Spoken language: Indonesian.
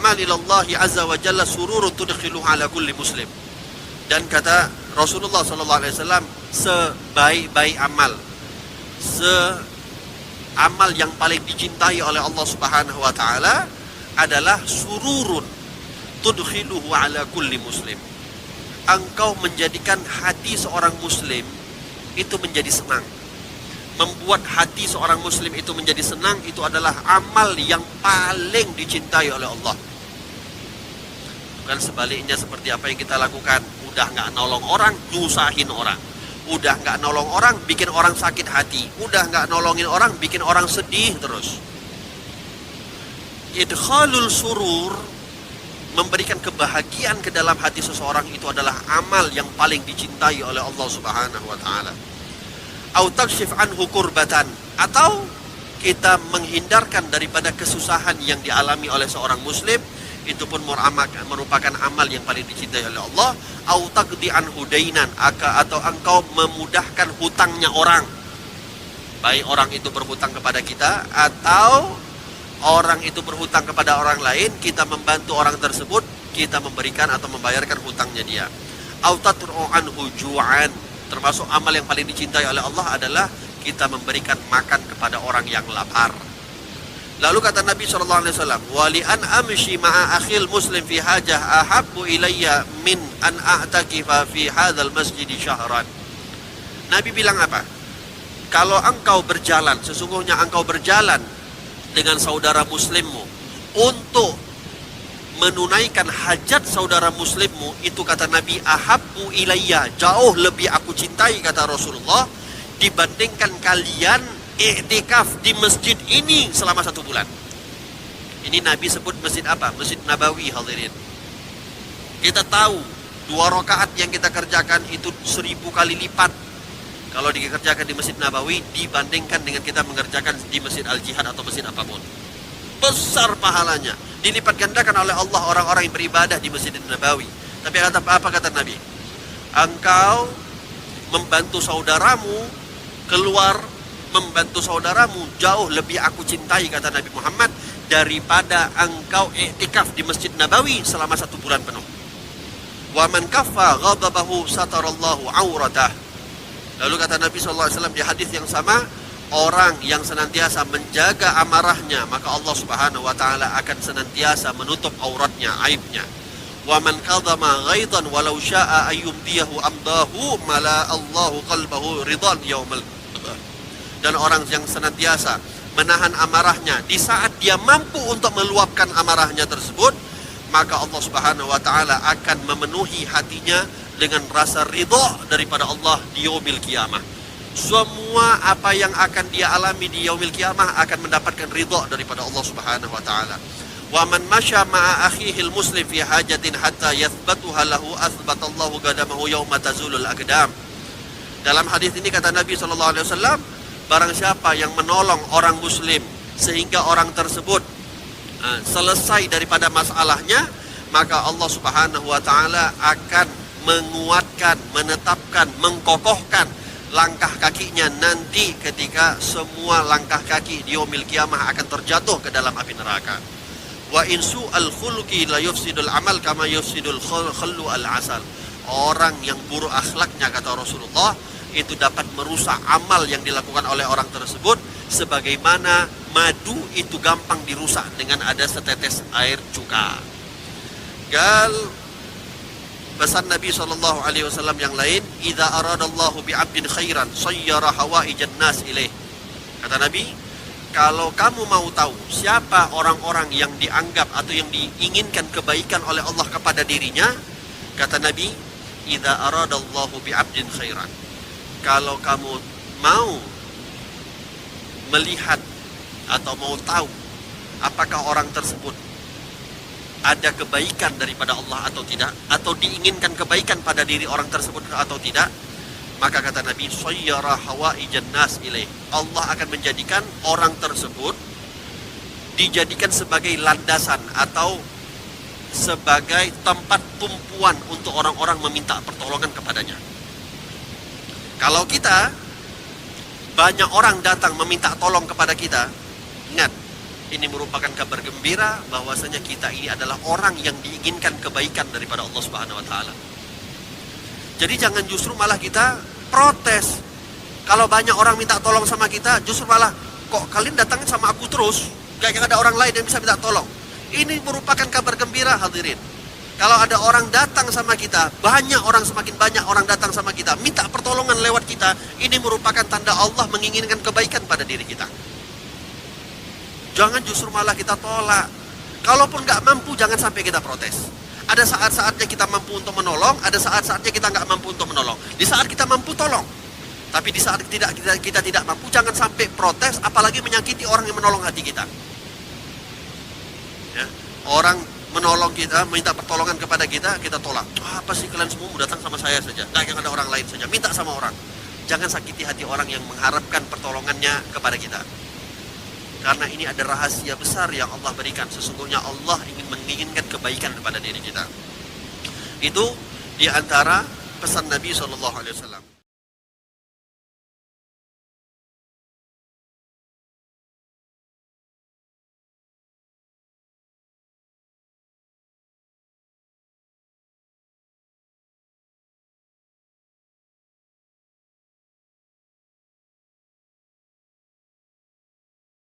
a'malillahi azza wa jalla sururun tudkhiluhu ala kulli muslim. Dan kata Rasulullah sallallahu alaihi wasallam, sebaik-baik amal, amal yang paling dicintai oleh Allah Subhanahu wa taala adalah sururun tudkhiluhu ala kulli muslim. Engkau menjadikan hati seorang muslim itu menjadi senang. Membuat hati seorang muslim itu menjadi senang, itu adalah amal yang paling dicintai oleh Allah. Bukan sebaliknya seperti apa yang kita lakukan. Udah nggak nolong orang, nyusahin orang. Udah nggak nolong orang, bikin orang sakit hati. Udah nggak nolongin orang, bikin orang sedih terus. Idkhalul surur, memberikan kebahagiaan ke dalam hati seseorang, itu adalah amal yang paling dicintai oleh Allah Subhanahu wa taala. Au takshif anhu kurbatan, atau kita menghindarkan daripada kesusahan yang dialami oleh seorang muslim, itu pun merupakan amal yang paling dicintai oleh Allah. Au taqdi anhu dainan, atau engkau memudahkan hutangnya orang, baik orang itu berhutang kepada kita atau orang itu berhutang kepada orang lain, kita membantu orang tersebut, kita memberikan atau membayarkan hutangnya dia. Au tatru'u anhu ju'an, termasuk amal yang paling dicintai oleh Allah adalah kita memberikan makan kepada orang yang lapar. Lalu kata Nabi SAW, wali an amshi ma'a akhil muslim fi hajah ahabbu ilayya min an a'takifa fi hadzal masjid syahran. Nabi bilang apa? Kalau engkau berjalan, sesungguhnya engkau berjalan dengan saudara muslimmu untuk menunaikan hajat saudara muslimmu, itu kata Nabi, ahabbu ilayya, jauh lebih aku cintai, kata Rasulullah, dibandingkan kalian i'tikaf di masjid ini selama 1 bulan. Ini Nabi sebut masjid apa? Masjid Nabawi, hadirin. Kita tahu 2 rakaat yang kita kerjakan itu 1000 kali lipat kalau dikerjakan di Masjid Nabawi dibandingkan dengan kita mengerjakan di Masjid Al-Jihad atau masjid apapun. Besar pahalanya, dilipat gandakan oleh Allah orang-orang yang beribadah di Masjid Nabawi. Tapi apa kata Nabi? Engkau membantu saudaramu, keluar membantu saudaramu, jauh lebih aku cintai, kata Nabi Muhammad, daripada engkau i'tikaf di Masjid Nabawi selama 1 bulan penuh. Wa man kaffa ghadabahu satarallahu auratah. Lalu kata Nabi SAW di hadis yang sama, orang yang senantiasa menjaga amarahnya, maka Allah Subhanahu wa taala akan senantiasa menutup auratnya, aibnya. Wa man qadama ghaidan walau syaa ayyumdiyahu amdahu mala Allahu qalbahu ridan yaumal. Dan orang yang senantiasa menahan amarahnya, di saat dia mampu untuk meluapkan amarahnya tersebut, maka Allah Subhanahu wa taala akan memenuhi hatinya dengan rasa ridha daripada Allah di yaumil qiyamah. Semua apa yang akan dia alami di yaumil qiyamah akan mendapatkan ridha daripada Allah Subhanahu wa taala. Wa man masya ma'a akhihil muslim fi hajatin hatta yathbatuha lahu athbatallahu qadamahu yauma tazulul aqdam. Dalam hadis ini kata Nabi sallallahu alaihi wasallam, barang siapa yang menolong orang muslim sehingga orang tersebut selesai daripada masalahnya, maka Allah Subhanahu wa taala akan menguatkan, menetapkan, mengkokohkan langkah kakinya nanti ketika semua langkah kaki di yaumil qiyamah akan terjatuh ke dalam api neraka. Wa insu al-khuluqi la yufsidul amal kama yufsidul khallu al-asal. Orang yang buruk akhlaknya, kata Rasulullah, itu dapat merusak amal yang dilakukan oleh orang tersebut, sebagaimana madu itu gampang dirusak dengan ada setetes air cuka. Pesan Nabi SAW yang lain, idza aradallahu bi'abdin khairan sayyara hawaijan nas ilaih. Kata Nabi, kalau kamu mau tahu siapa orang-orang yang dianggap atau yang diinginkan kebaikan oleh Allah kepada dirinya, kata Nabi, idza aradallahu bi'abdin khairan, kalau kamu mau melihat atau mau tahu apakah orang tersebut ada kebaikan daripada Allah atau tidak, atau diinginkan kebaikan pada diri orang tersebut atau tidak, maka kata Nabi, sayyara hawaijan nas ilaih, Allah akan menjadikan orang tersebut dijadikan sebagai landasan atau sebagai tempat tumpuan untuk orang-orang meminta pertolongan kepadanya. Kalau kita banyak orang datang meminta tolong kepada kita, ingat, Ini merupakan kabar gembira bahwasanya kita ini adalah orang yang diinginkan kebaikan daripada Allah Subhanahu wa taala. Jadi jangan justru malah kita protes. Kalau banyak orang minta tolong sama kita, justru malah, kok kalian datangin sama aku terus? Gak ada orang lain yang bisa minta tolong. Ini merupakan kabar gembira, hadirin. Kalau ada orang datang sama kita, semakin banyak orang datang sama kita, minta pertolongan lewat kita, ini merupakan tanda Allah menginginkan kebaikan pada diri kita. Jangan justru malah kita tolak. Kalaupun gak mampu, jangan sampai kita protes. Ada saat-saatnya kita mampu untuk menolong, ada saat-saatnya kita gak mampu untuk menolong. Di saat kita mampu, tolong. Tapi di saat kita tidak mampu, jangan sampai protes, apalagi menyakiti orang yang menolong hati kita. Ya, orang menolong kita, minta pertolongan kepada kita, kita tolak. Apa sih kalian semua mau datang sama saya saja? Nah, yang ada orang lain saja, minta sama orang. Jangan sakiti hati orang yang mengharapkan pertolongannya kepada kita. Karena ini ada rahasia besar yang Allah berikan. Sesungguhnya Allah ingin menginginkan kebaikan kepada diri kita. Itu di antara pesan Nabi SAW.